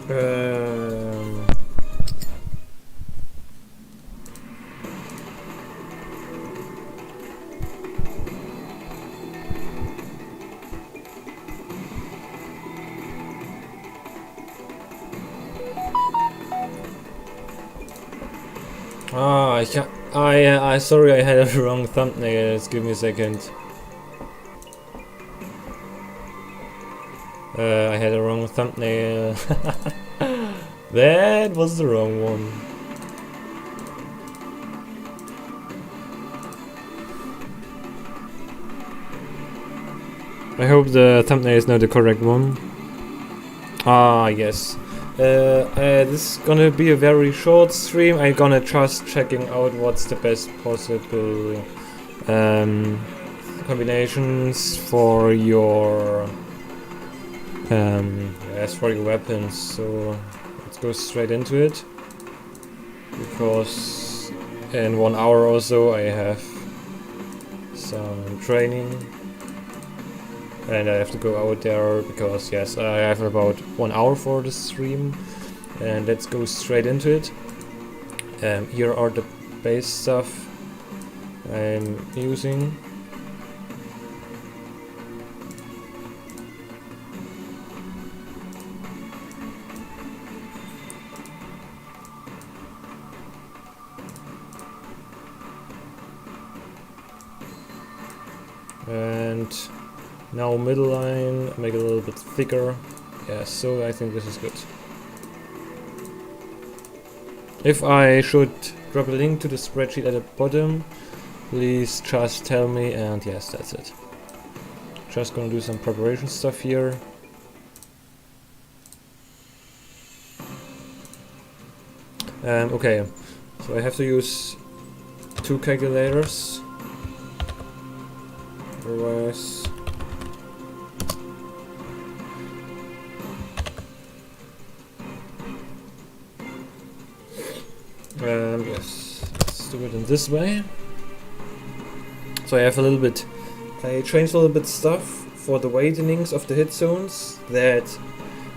Um, I sorry, I had a wrong thumbnail. Just give me a second. I had a wrong thumbnail. That was the wrong one. I hope the thumbnail is not the correct one. Ah, yes. This is gonna be a very short stream. I'm gonna just checking out what's the best possible combinations for your for your weapons. So let's go straight into it, because in 1 hour or so I have some training and I have to go out there, because yes, I have about 1 hour for the stream. And let's go straight into it. Here are the base stuff I'm using. And now middle line, make it a little bit thicker. Yeah, so I think this is good. If I should drop a link to the spreadsheet at the bottom, please just tell me, and yes, that's it. Just gonna do some preparation stuff here. Okay, so I have to use 2 calculators. Otherwise, yes, let's do it in this way. So I have a little bit, I changed a little bit stuff for the weightenings of the hit zones, that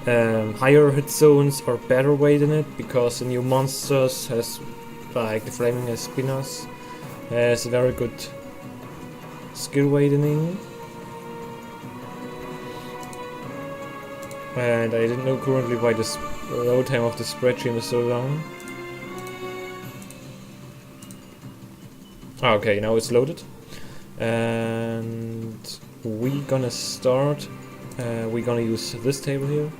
higher hit zones are better weighted, because the new monsters has, like the Flaming Espinas, has a very good skill weighting. And I didn't know currently why the load time of the spreadsheet is so long. Okay, now it's loaded. And we're gonna start. We're gonna use this table here.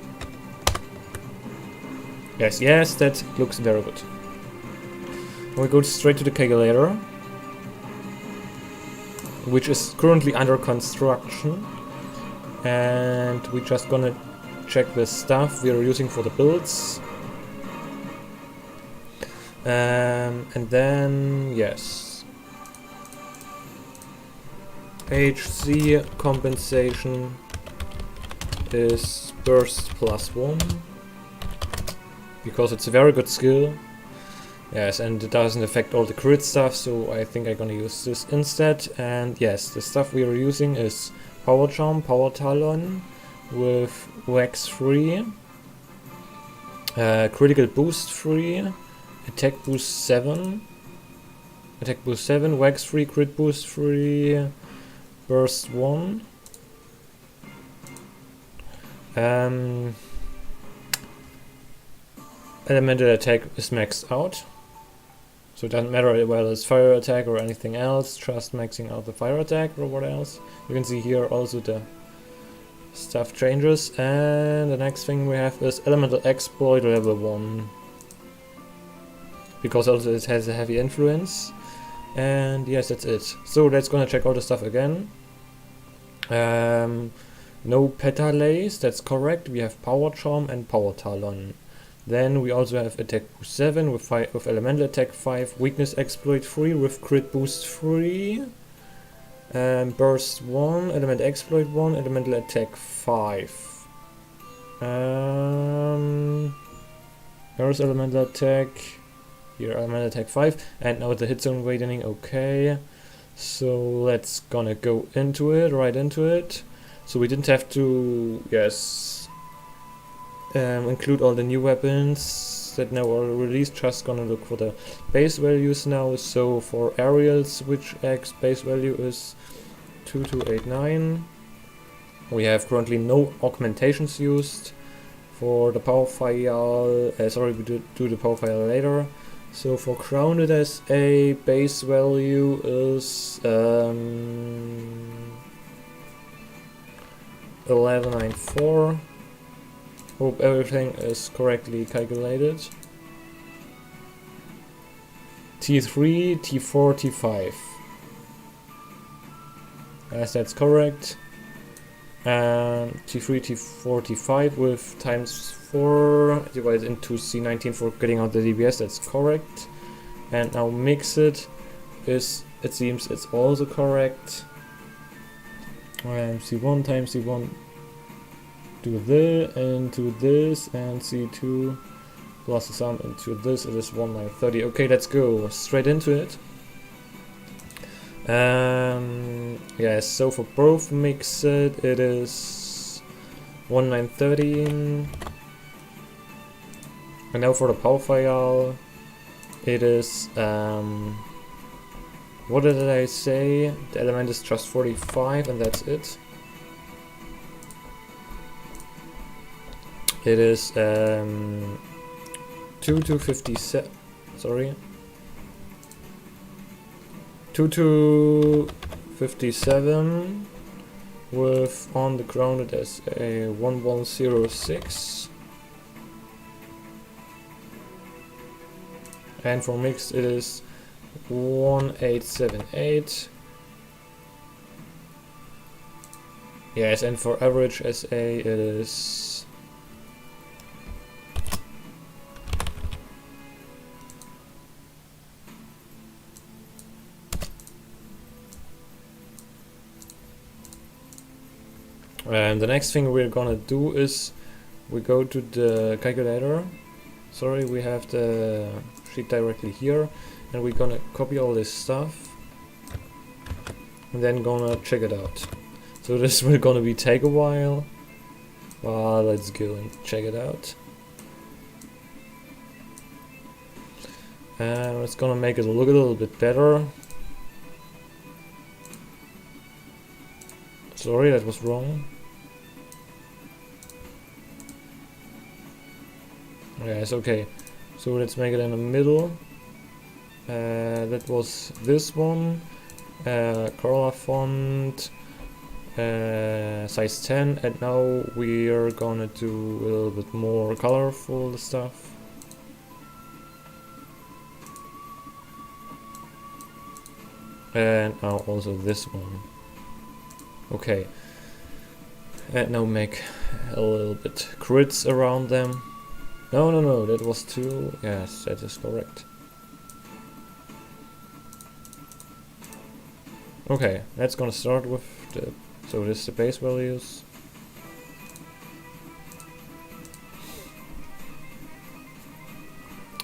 Yes, that looks very good. And we go straight to the calculator, which is currently under construction. And we're just gonna check the stuff we are using for the builds. And then, yes. HC compensation is burst +1, because it's a very good skill. Yes, and it doesn't affect all the crit stuff, so I think I'm gonna use this instead. And yes, the stuff we are using is Power Charm, Power Talon with wax free, critical boost free, attack boost 7, wax free, crit boost free, burst 1. Elemental attack is maxed out, so it doesn't matter whether it's fire attack or anything else, just maxing out the fire attack or what else. You can see here also the stuff changes. And the next thing we have is elemental exploit level 1, because also it has a heavy influence. And yes, that's it. So let's gonna check out the stuff again. No petalace, that's correct. We have Power Charm and Power Talon. Then we also have attack boost 7 with elemental attack 5, weakness exploit 3 with crit boost 3, burst 1, element exploit 1, elemental attack 5. There's elemental attack. Here, elemental attack 5, and now the hit zone weighting. Okay, so let's gonna go into it, right into it. So we didn't have to, yes, include all the new weapons that now are released. Just gonna look for the base values now. So for aerial switch X, base value is 2289. We have currently no augmentations used. For the power file, sorry, we do the power file later. So for grounded SA, base value is 1194. Hope everything is correctly calculated. T3, T4, T5. Yes, that's correct. And T3, T4, T5 with times 4 divided into C19 for getting out the DBS, that's correct. And now mix it seems it's also correct. C1 times C1 to this into this, and C2 plus the sum into this, it is 1930. Okay, let's go straight into it. Yes, so for both mixed it is 1930. And now for the power file, it is what did I say? The element is just 45 and that's it. It is 2257, sorry, 2257 with on the grounded as a 1106, and for mixed it is 1878. Yes, and for average SA it is and the next thing we're gonna do is we go to the calculator. Sorry, we have the sheet directly here, and we're gonna copy all this stuff and then gonna check it out. So this will gonna be take a while. Well, let's go and check it out. And it's gonna make it look a little bit better. Sorry, that was wrong. Yes, okay. So let's make it in the middle. That was this one. Color font. Size 10. And now we are gonna do a little bit more colorful stuff. And now also this one. Okay. And now make a little bit grids around them. No, that was two. Yes, that is correct. Okay, that's gonna start with the, so this is the base values.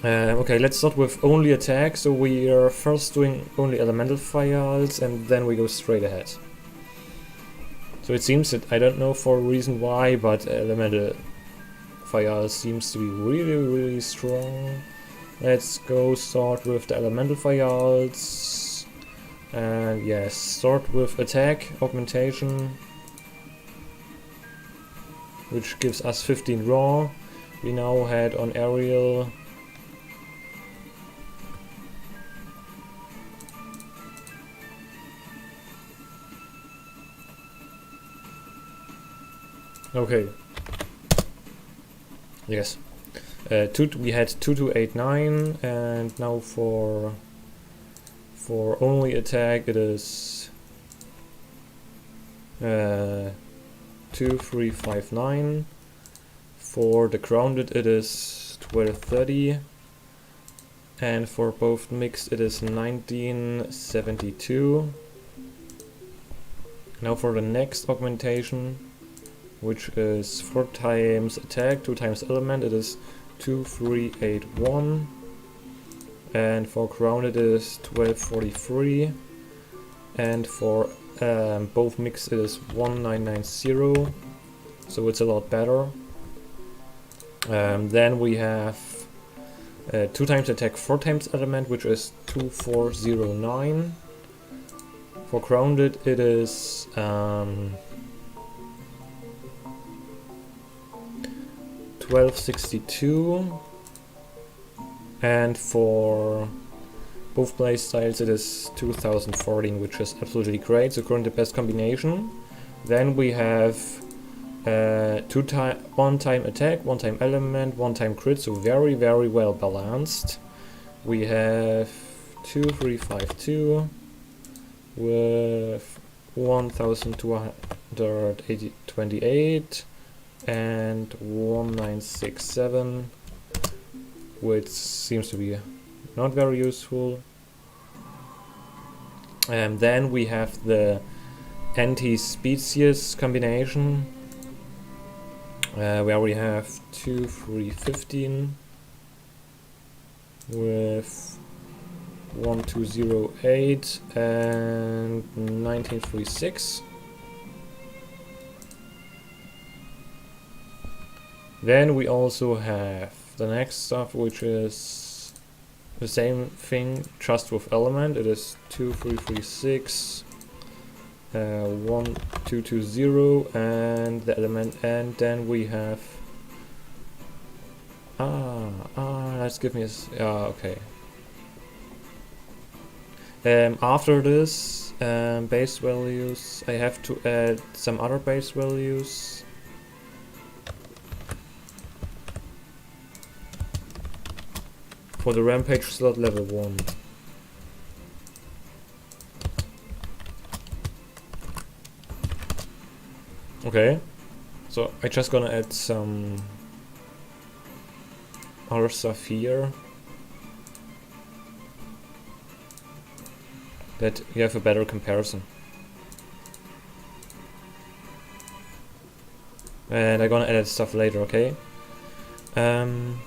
Okay, let's start with only attack. So we are first doing only elemental files and then we go straight ahead. So it seems that, I don't know for a reason why, but elemental file seems to be really strong. Let's go start with the elemental files. And yes, start with attack, augmentation, which gives us 15 raw. We now had on aerial okay. Yes. We had 2289, and now for only attack it is 2359. For the grounded it is 1230, and for both mixed it is 1972. Now for the next augmentation, which is 4 times attack, 2 times element, it is 2381. And for grounded it is 1243. And for both mixed it is 1990. So it's a lot better. Then we have 2 times attack, 4 times element, which is 2409. For grounded, it is 1262, and for both play styles it is 2014, which is absolutely great. So currently the best combination. Then we have 1 time attack, 1 time element, 1 time crit, so very well balanced. We have 2352 with 1228 and 1967, which seems to be not very useful. And then we have the anti-species combination, where we have 2315 with 1208 and 1936. Then we also have the next stuff, which is the same thing, just with element. It is 2336, 1220, and the element. And then we have let's give me a okay. After this base values, I have to add some other base values. For the rampage slot level 1. Okay, so I just gonna add some other stuff here, that you have a better comparison. And I'm gonna edit stuff later, okay? And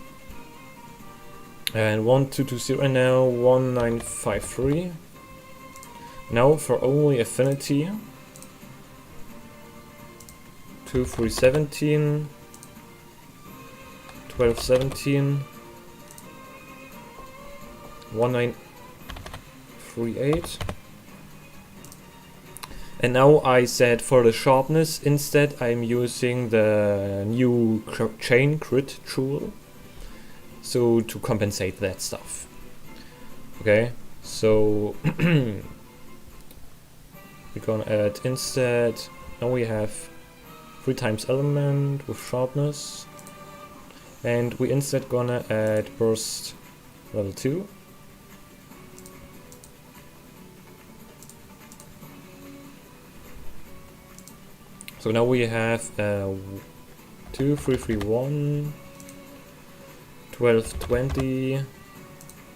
1220, and now 1953. Now for only affinity, 2317, 1217, 1938. And now I said for the sharpness, instead I'm using the new chain crit tool, so to compensate that stuff. Okay, so we're gonna add instead, now we have 3 times element with sharpness, and we instead gonna add burst level 2. So now we have 2331, 1220,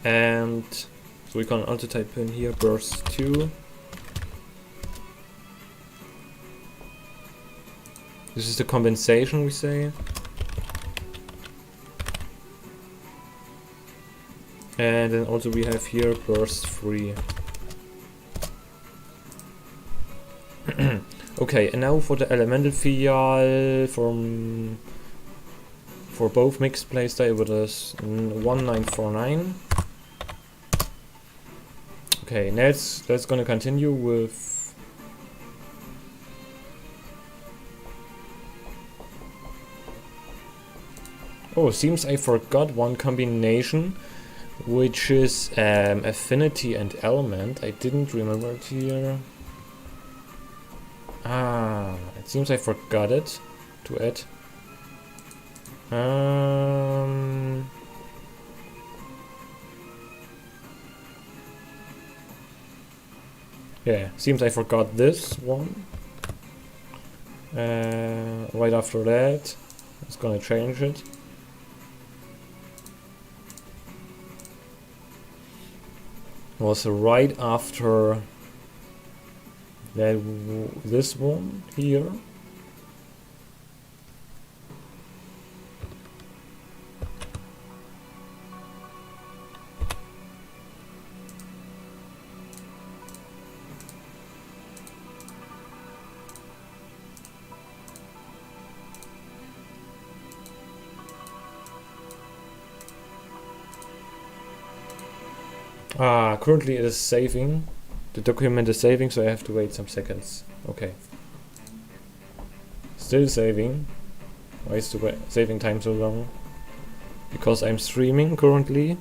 and so we can also type in here burst 2. This is the compensation, we say. And then also we have here burst 3. Okay, and now for the elemental field for both mixed playstyle, it is 1949. Okay, next let's gonna continue with seems I forgot one combination, which is affinity and element. I didn't remember it here. It seems I forgot it to add. Yeah, seems I forgot this one. Right after that, it's gonna change it. Was right after that this one here. Currently it is saving. The document is saving, so I have to wait some seconds. Okay. Still saving. Why is the saving time so long? Because I'm streaming currently.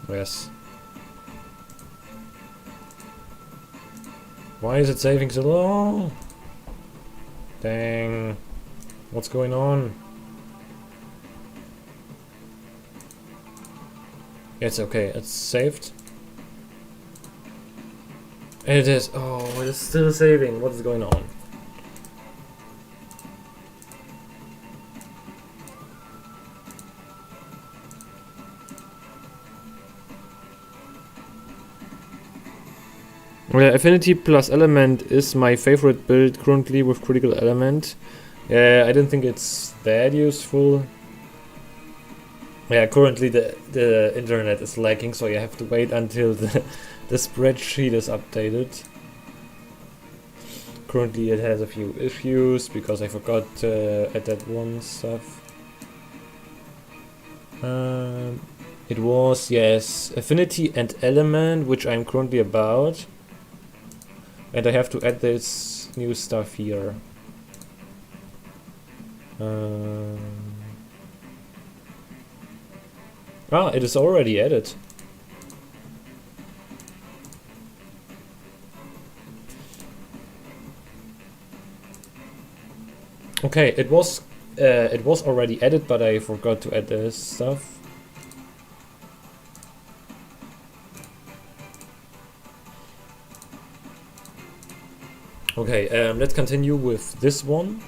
Yes. Why is it saving so long? Dang. What's going on? It's okay, it's saved. It is. Oh, it is still saving. What is going on? Well, affinity plus element is my favorite build currently with critical element. I don't think it's that useful. Yeah, currently the internet is lagging, so you have to wait until the spreadsheet is updated. Currently it has a few issues because I forgot to add that one stuff. It was, yes, affinity and element, which I'm currently about. And I have to add this new stuff here. It is already added. Okay, it was already added, but I forgot to add this stuff. Okay, let's continue with this one.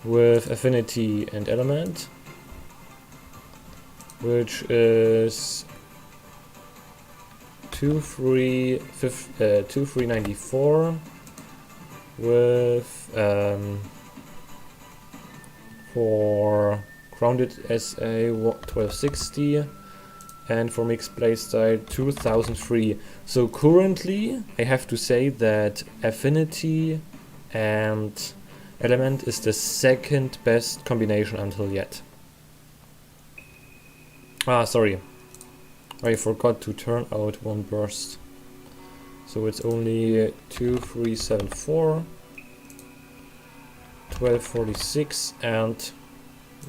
With affinity and element, which is 2394 with for grounded SA 1260 and for mixed playstyle 2003. So currently I have to say that affinity and element is the second best combination until yet. Sorry. I forgot to turn out one burst. So it's only 2374, 1246 and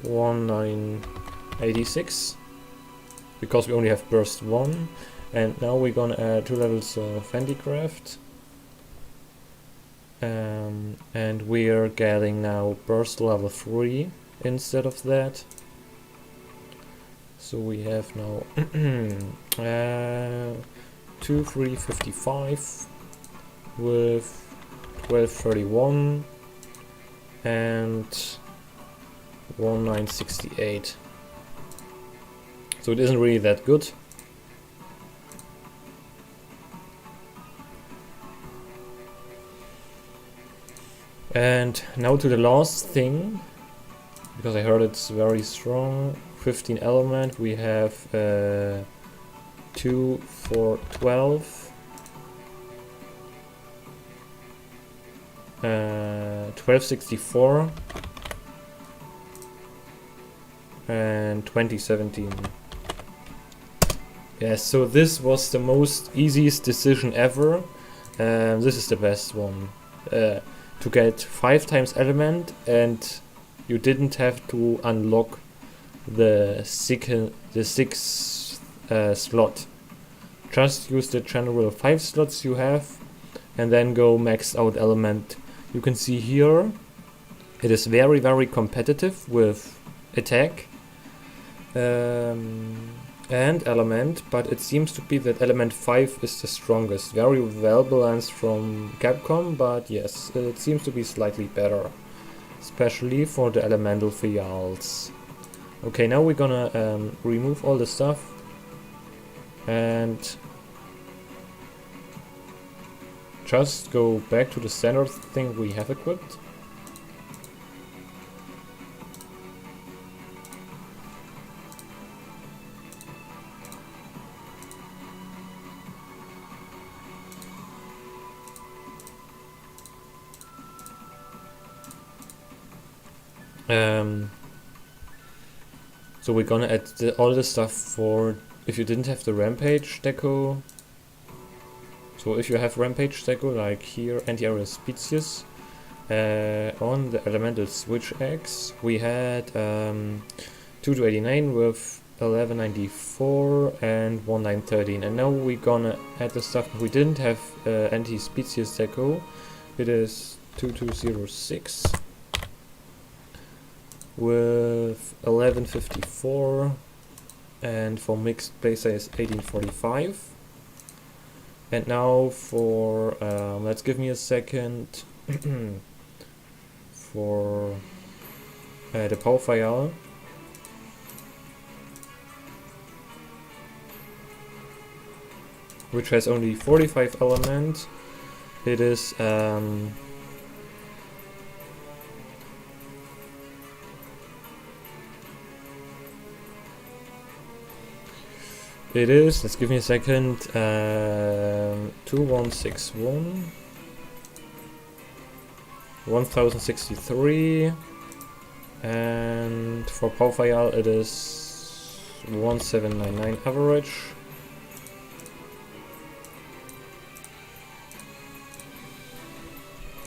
1986. Because we only have burst 1. And now we're gonna add 2 levels of handicraft. And we're getting now burst level 3 instead of that. So we have now 2355 with 1231 and 1968. So it isn't really that good. And now to the last thing, because I heard it's very strong. 15 element, we have 2 for 12, 1264 and 2017. Yes, so this was the most easiest decision ever. This is the best one. To get 5 times element, and you didn't have to unlock the sixth slot. Just use the general 5 slots you have and then go maxed out element. You can see here it is very, very competitive with attack and element, but it seems to be that element 5 is the strongest. Very well balanced from Capcom, but yes, it seems to be slightly better, especially for the elemental fials. Okay, now we're gonna remove all the stuff and just go back to the standard thing we have equipped. So we're gonna add all the stuff for if you didn't have the rampage deco. So if you have rampage deco, like here, anti-area species, on the elemental switch X, we had 2289 with 1194 and 1913, and now we're gonna add the stuff we didn't have anti-species deco. It is 2206 with 1154, and for mixed placer is 1845. And now for let's give me a second for the power file. Which has only 45 elements. It is let's give me a second, 2161 1063, and for power file it is 1799 average.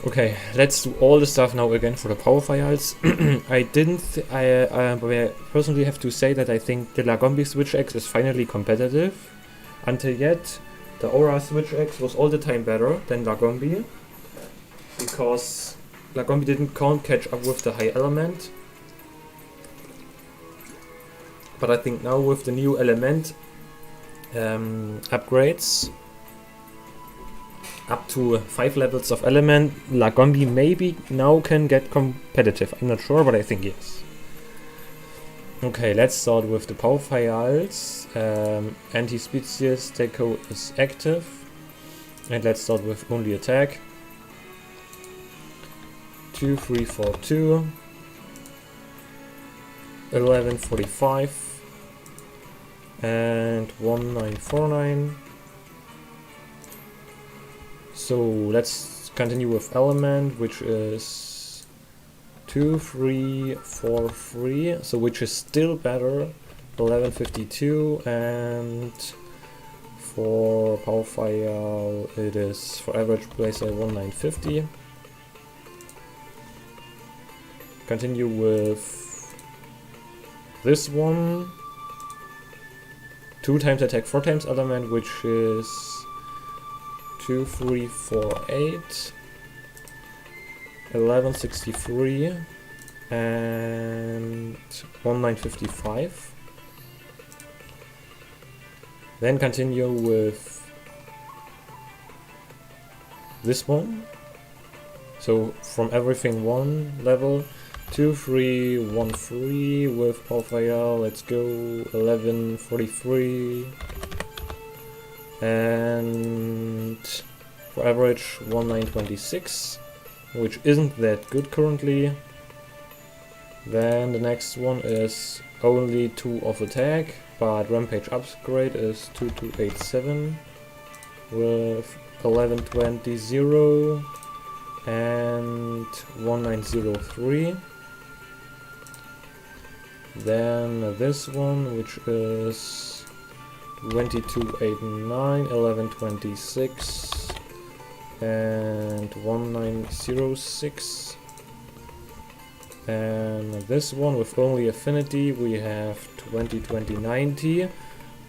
Okay, let's do all the stuff now again for the power files. I personally have to say that I think the Lagombi Switch X is finally competitive. Until yet, the Aura Switch X was all the time better than Lagombi, because Lagombi can't catch up with the high element. But I think now with the new element upgrades, up to 5 levels of element, Lagombi maybe now can get competitive. I'm not sure, but I think yes. Okay, let's start with the power files. Anti-species deco is active, and let's start with only attack. 2342, 1145, and 1949. So let's continue with element, which is 2343, so which is still better, 1152, and for power file it is for average placer 1950. Continue with this one, 2 times attack, 4 times element, which is 2348, 1163, and 1955. Then continue with this one. So from everything 1 level, 2313 with power file. Let's go 1143. And for average 1926, which isn't that good currently. Then the next one is only 2 of attack, but rampage upgrade is 2287 with 1120 and 1903. Then this one, which is 2289, 1126, and 1906. And this one with only affinity, we have 2090,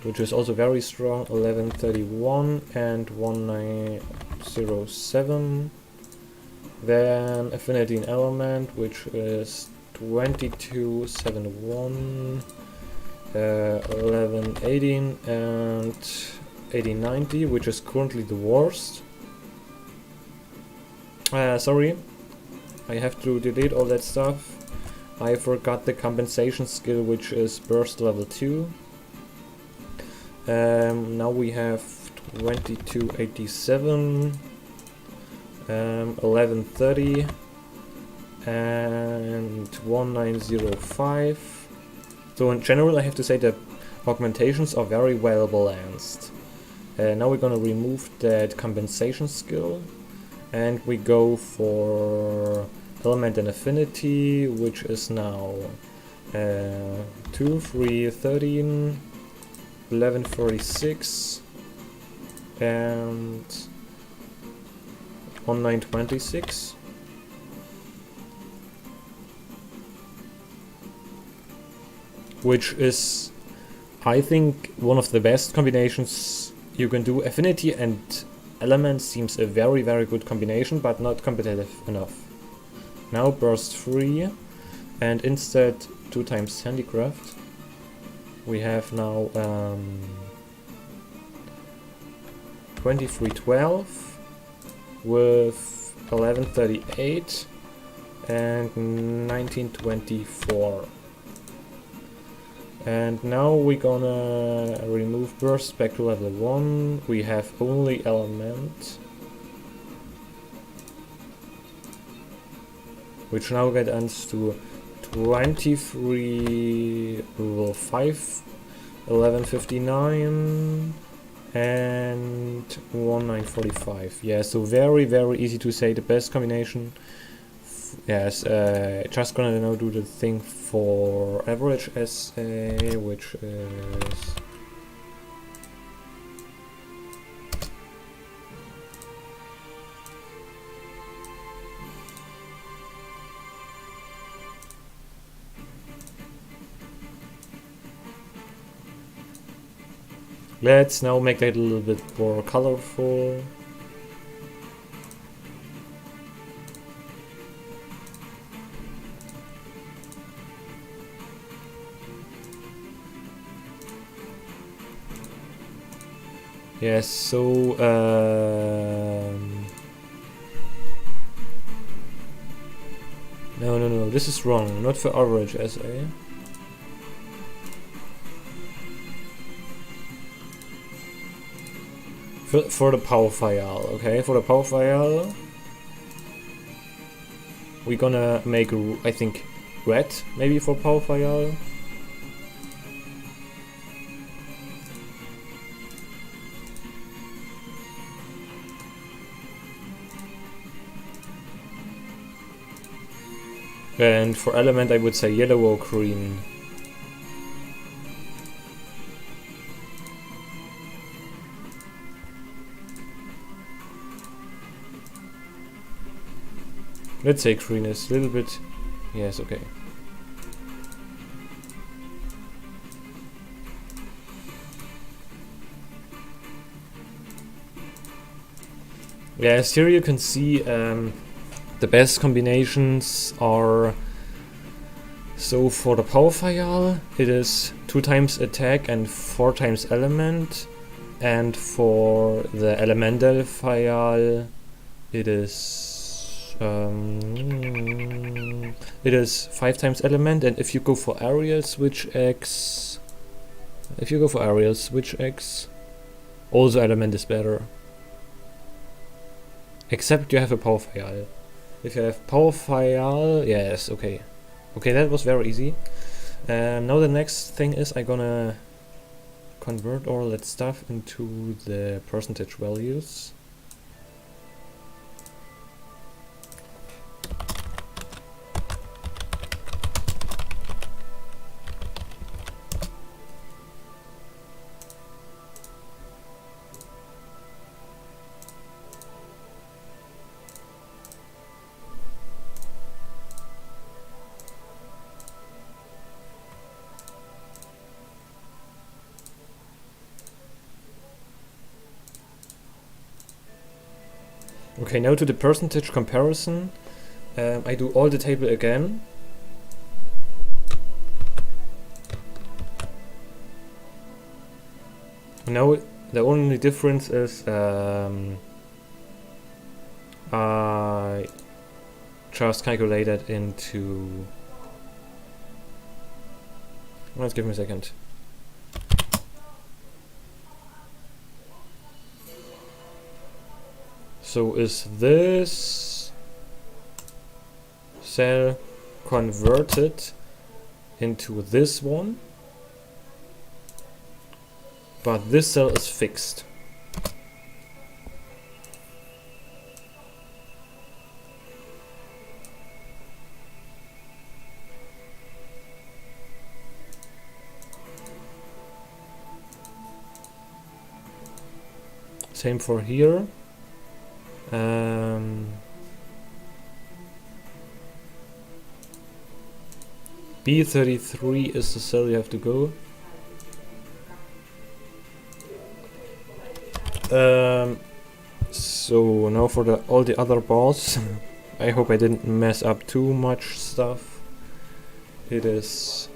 which is also very strong, 1131 and 1907. Then affinity in element, which is 2271. 1118 and 1890, which is currently the worst. Sorry, I have to delete all that stuff. I forgot the compensation skill, which is burst level 2. Now we have 2287, 1130 and 1905. So in general, I have to say that augmentations are very well balanced. Now we're gonna remove that compensation skill, and we go for element and affinity, which is now 2, 3, 13, 11, 46, and 1926. Which is, I think, one of the best combinations you can do. Affinity and Element seems a very, very good combination, but not competitive enough. Now burst 3, and instead 2 times Handicraft. We have now 2312 with 1138 and 1924. And now we're gonna remove burst back to level 1. We have only element, which now gets us to 23 level 5, 1159 and 1945. Yeah, so very, very easy to say the best combination. Yes, just gonna now do the thing for average SA, which is let's now make that a little bit more colorful. Yes, so no, this is wrong, not for average SA. For the power file, okay, for the power file we're gonna make, I think, red, maybe for power file. And for element I would say yellow or green. Let's say green is a little bit, yes, okay. Yes, here you can see the best combinations are, so for the power file it is 2 times attack and 4 times element, and for the elemental file it is 5 times element, and if you go for aerial switch X, also element is better. Except you have a power file. If you have power file, yes, okay. Okay, that was very easy. Now the next thing is I'm gonna convert all that stuff into the percentage values. Okay, now to the percentage comparison. I do all the table again. Now the only difference is I just calculated into. Let's give me a second. So is this cell converted into this one, but this cell is fixed. Same for here. B33 is the cell you have to go. So now for all the other balls. I hope I didn't mess up too much stuff. It is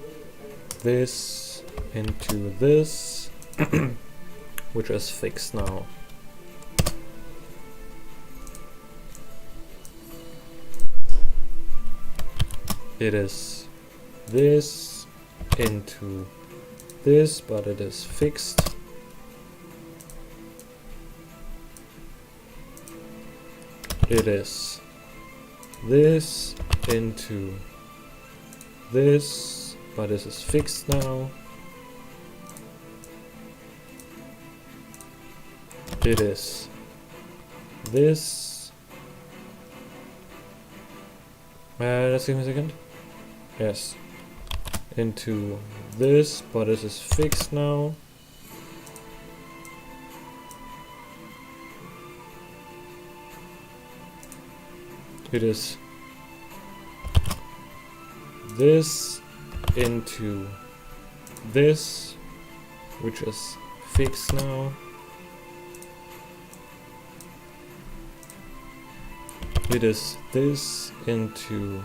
this into this, which is fixed now. It is this into this, but it is fixed. It is this into this, but this is fixed now. It is this. Let's give me a second. Yes. Into this, but this is fixed now. It is this into this, which is fixed now. It is this into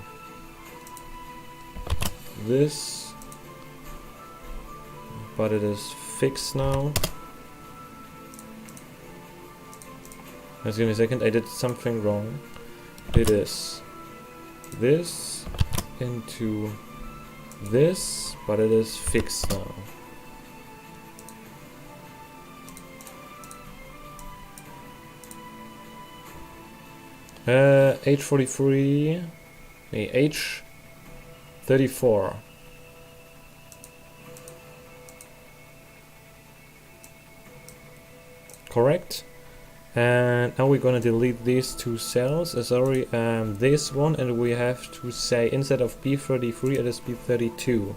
this, but it is fixed now. Just give me a second, I did something wrong. It is this into this, but it is fixed now. H43, H34. Correct. And now we're gonna delete these two cells, sorry, this one, and we have to say instead of B33 it is B32.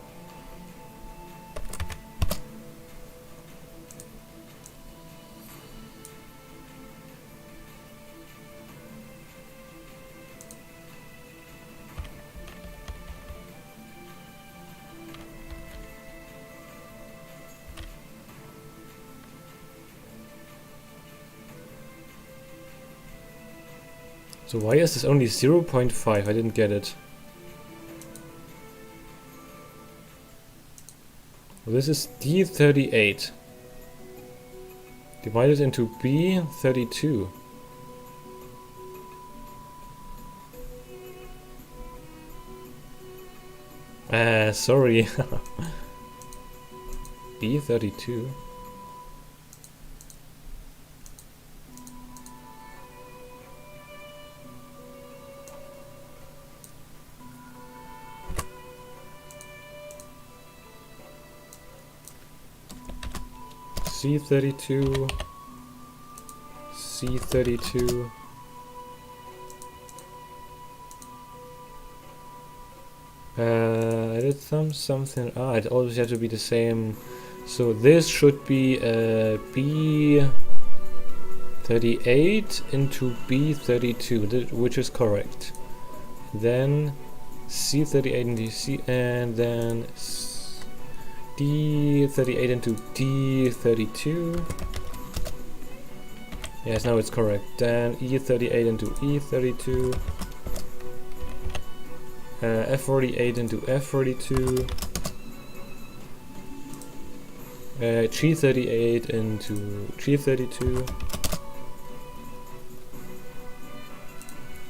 So why is this only 0.5? I didn't get it. Well, this is D38 divided into B32. Sorry. B32. C32, C32, I did something, it always has to be the same, so this should be B38 into B32, which is correct, then C38 into C, and then D38 into D32. Yes, now it's correct. Then E38 into E32. F48 into F42. G38 into G32.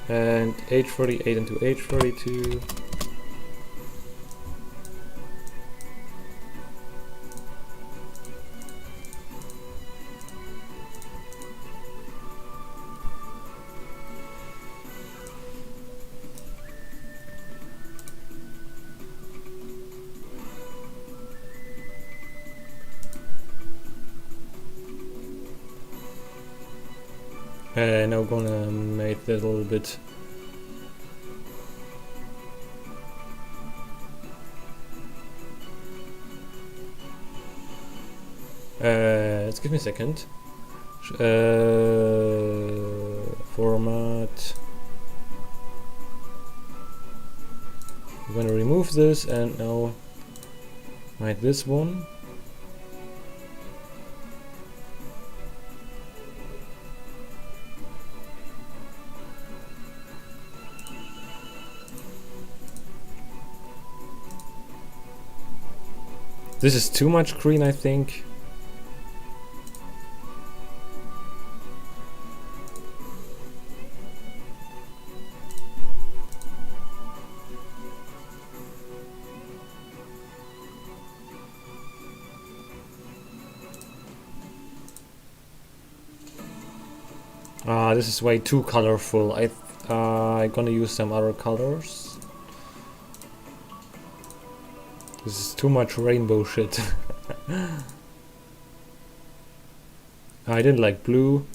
And H48 into H42. Now gonna make that a little bit let's give me a second. Format. I'm gonna remove this and now write this one. This is too much green, I think. This is way too colorful. I'm gonna use some other colors. This is too much rainbow shit. I didn't like blue.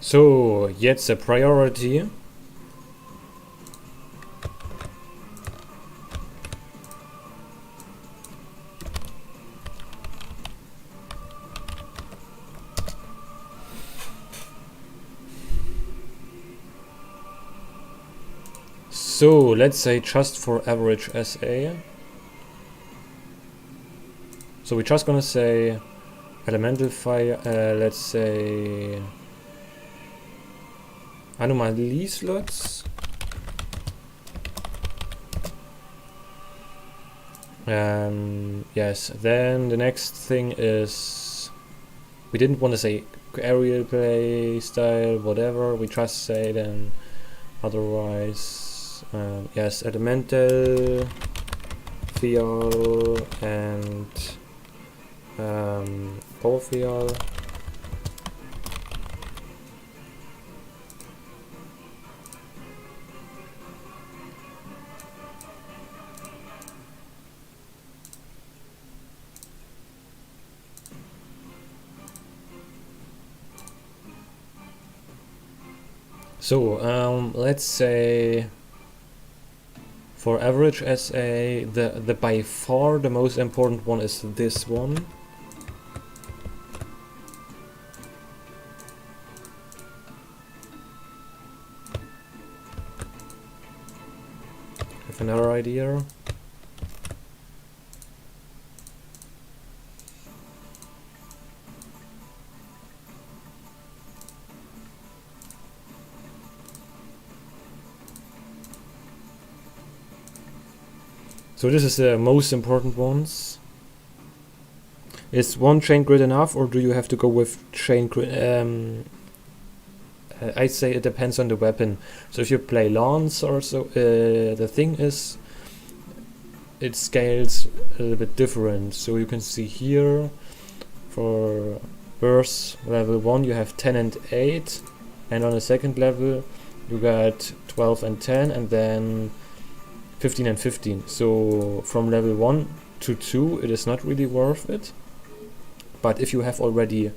So, jetzt a priority. So, let's say just for average SA. So we're just gonna say elemental fire, let's say anomaly slots. Yes, then the next thing is we didn't want to say aerial play style, whatever, we just say then otherwise, yes, elemental fial and power fial. So let's say for average SA, the by far the most important one is this one. Have another idea? So this is the most important ones. Is one chain grid enough, or do you have to go with chain grid? I'd say it depends on the weapon. So if you play lance or so, the thing is, it scales a little bit different. So you can see here, for burst level 1 you have 10 and 8, and on the second level you got 12 and 10, and then 15 and 15. So from level 1 to 2 it is not really worth it. But if you have already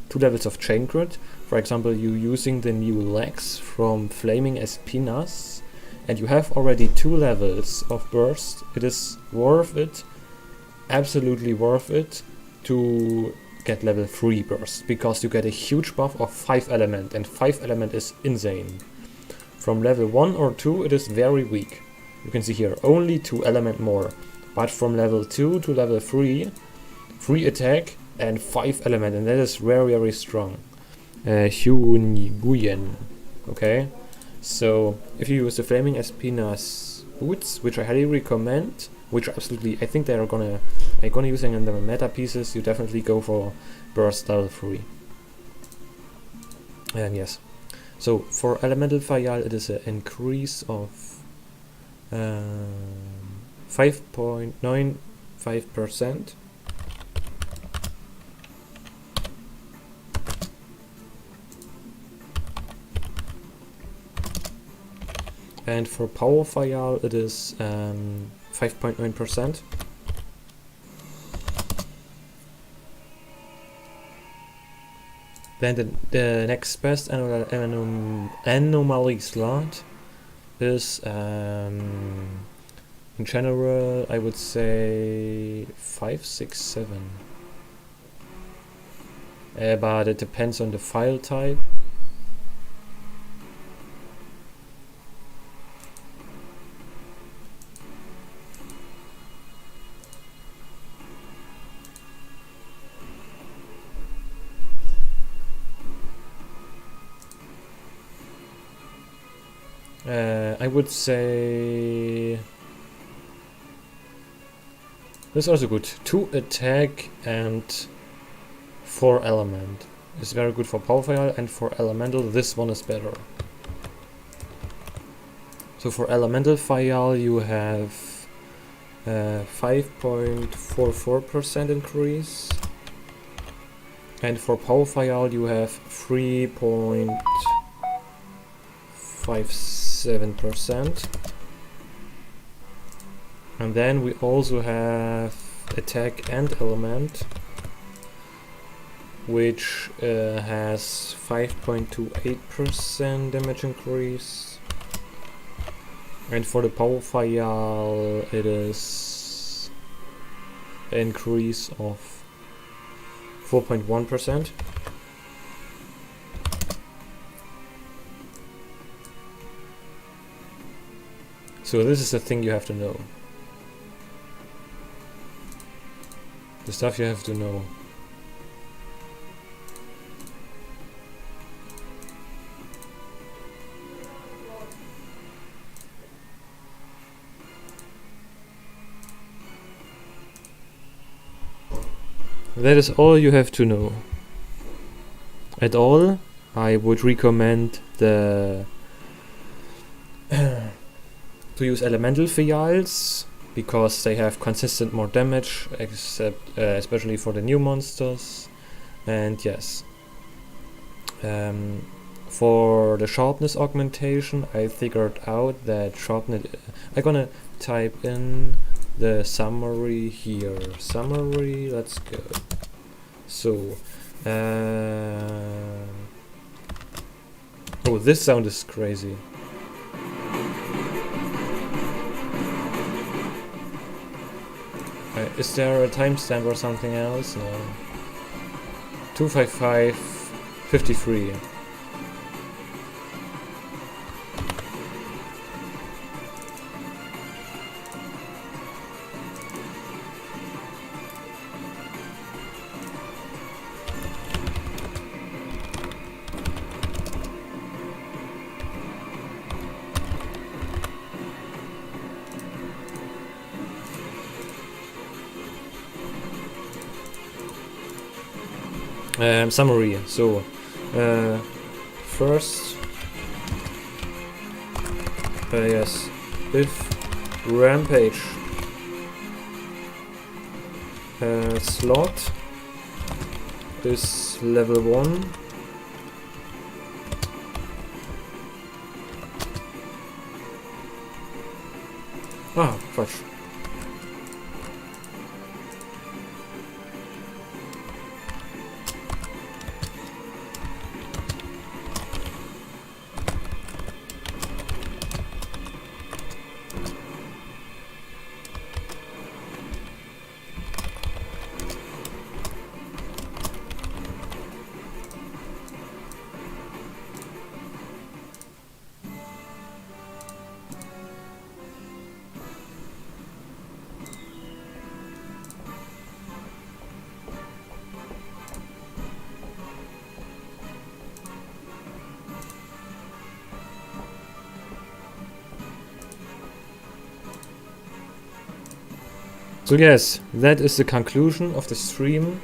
2 levels of chain grid, for example you using the new legs from Flaming Espinas, and you have already 2 levels of burst, it is worth it, absolutely worth it, to get level 3 burst, because you get a huge buff of 5 element, and 5 element is insane. From level 1 or 2 it is very weak. You can see here, only 2 element more. But from level 2 to level 3, 3 attack and 5 element, and that is very, very strong. Guyen. Okay? So, if you use the Flaming Espinas boots, which I highly recommend, which absolutely, I think I'm gonna use them in the meta pieces, you definitely go for burst level 3. And yes. So, for Elemental Fayal, it is an increase of 5.95%. And for Power Fayal it is 5.9%. Then the next best anomaly slot is in general I would say 5, 6, 7. But it depends on the file type. I would say this is also good. 2 attack and 4 element. It's very good for power file, and for elemental this one is better. So for elemental file you have 5.44% increase, and for power file you have 3.57%. And then we also have attack and element, which has 5.28% damage increase, and for the power file it is an increase of 4.1%. So this is the thing you have to know. The stuff you have to know. That is all you have to know. At all, I would recommend the to use elemental files, because they have consistent more damage, except especially for the new monsters. And yes, for the sharpness augmentation, I figured out that sharpness. I'm gonna type in the summary here. Summary. Let's go. So, oh, this sound is crazy. Is there a timestamp or something else? No. 255:53. Summary. So, first, yes, if rampage slot is level 1, fudge. So yes, that is the conclusion of the stream.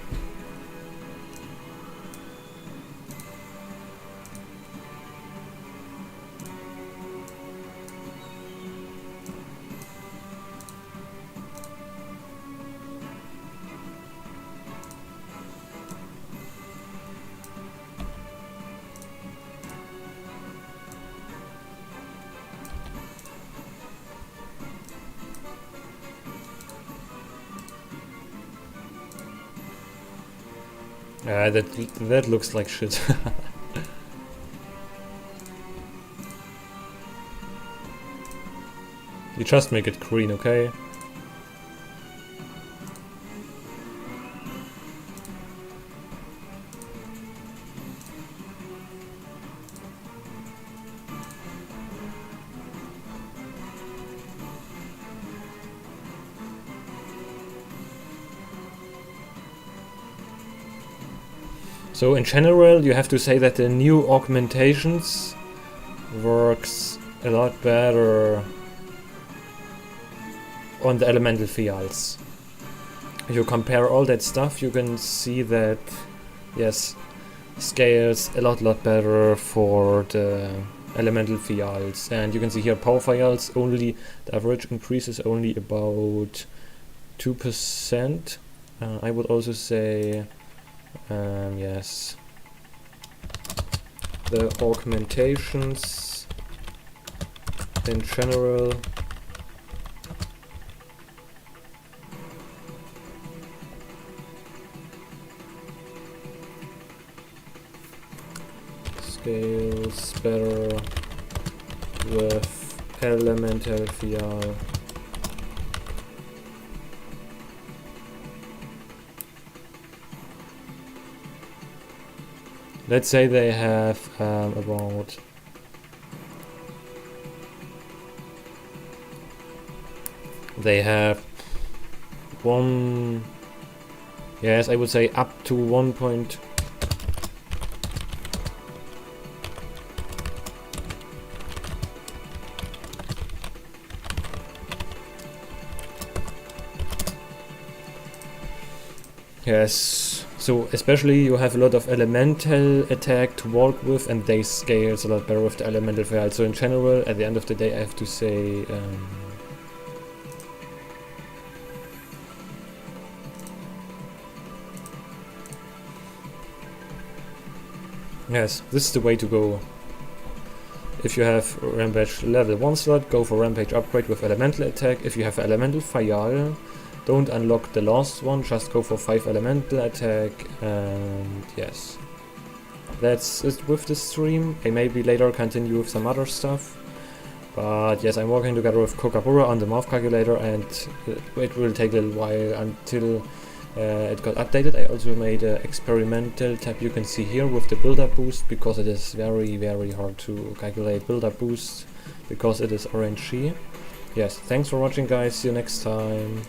That looks like shit. You just make it green, okay? So in general, you have to say that the new augmentations works a lot better on the elemental fields. If you compare all that stuff, you can see that, yes, scales a lot better for the elemental fields. And you can see here power fields, only the average increase is only about 2%. I would also say, yes, the augmentations in general scales better with elemental field. Let's say they have about one, yes, I would say up to 1 point. Yes, so especially you have a lot of elemental attack to work with, and they scale a lot better with the elemental field. So in general, at the end of the day, I have to say yes, this is the way to go. If you have Rampage level 1 slot, go for Rampage upgrade with elemental attack. If you have elemental fire, don't unlock the last one, just go for 5 elemental attack, and yes. That's it with the stream. I maybe later continue with some other stuff. But yes, I'm working together with Kokabura on the morph calculator, and it will take a little while until it got updated. I also made an experimental tab you can see here with the build-up boost, because it is very hard to calculate build-up boost because it is RNG. Yes, thanks for watching guys, see you next time.